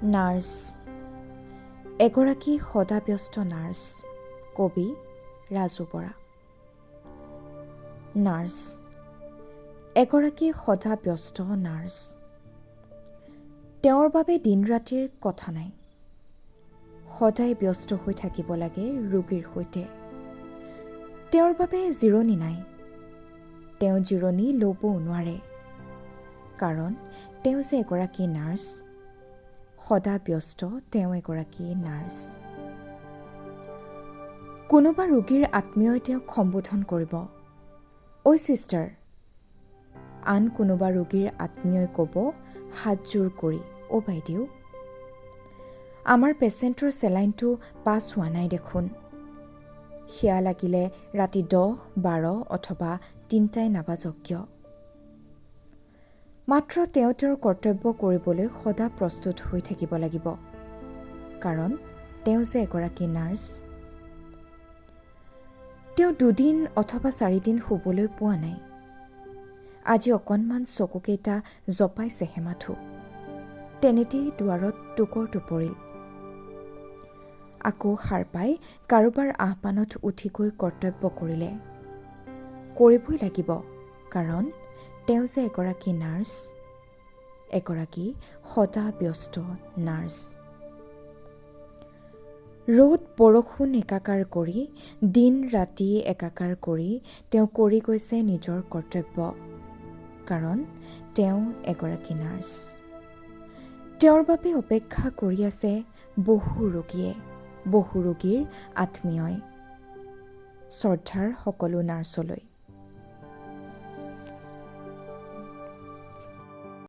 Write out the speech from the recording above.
Nurse, এগৰাকী সদাব্যস্ত nurse. কবি ৰাজু বৰা। নাৰ্ছ, এগৰাকী সদাব্যস্ত নাৰ্ছ। তেওঁৰ বাবে দিন ৰাতিৰ কথা নাই, সদায় ব্যস্ত হৈ থাকিব লাগে ৰোগীৰ সৈতে। তেওঁৰ বাবে জিৰণি নাই, তেওঁ জিৰণি ল'বও নোৱাৰে, কাৰণ তেওঁ যে এগৰাকী নাৰ্ছ। সদাব্যস্ত তেওঁ এগৰাকী নাৰ্ছ। কোনোবা ৰোগীৰ আত্মীয়ই তেওঁক সম্বোধন কৰিব, ঐ চিষ্টাৰ। আন কোনোবা ৰোগীৰ আত্মীয়ই ক'ব হাতযোৰ কৰি, অ' বাইদেউ, আমাৰ পেচেণ্টৰ চেলাইনটো পাছ হোৱা নাই দেখোন। সেয়া লাগিলে ৰাতি 10, 12 অথবা 3টাই নাবাজক কিয়। মাত্ৰ তেওঁ তেওঁৰ কৰ্তব্য কৰিবলৈ সদা প্ৰস্তুত হৈ থাকিব লাগিব, কাৰণ তেওঁ যে এগৰাকী নাৰ্ছ। তেওঁ 2 দিন অথবা 4 দিন শুবলৈ পোৱা নাই। আজি অকণমান চকুকেইটা জপাইছেহে মাথো। তেনেতেই দুৱাৰত টোকৰ টোপৰিল। আকৌ সাৰ পাই কাৰোবাৰ আহ্বানত উঠি গৈ কৰ্তব্য কৰিলে। কৰিবই লাগিব, কাৰণ তেওঁ যে এগৰাকী নাৰ্ছ, এগৰাকী সদাব্যস্ত নাৰ্ছ। ৰ'দ বৰষুণ একাকাৰ কৰি, দিন ৰাতি একাকাৰ কৰি তেওঁ কৰি গৈছে নিজৰ কৰ্তব্য, কাৰণ তেওঁ এগৰাকী নাৰ্ছ। তেওঁৰ বাবে অপেক্ষা কৰি আছে বহু ৰোগীয়ে, বহু ৰোগীৰ আত্মীয়ই। শ্ৰদ্ধাৰ সকলো নাৰ্ছলৈ।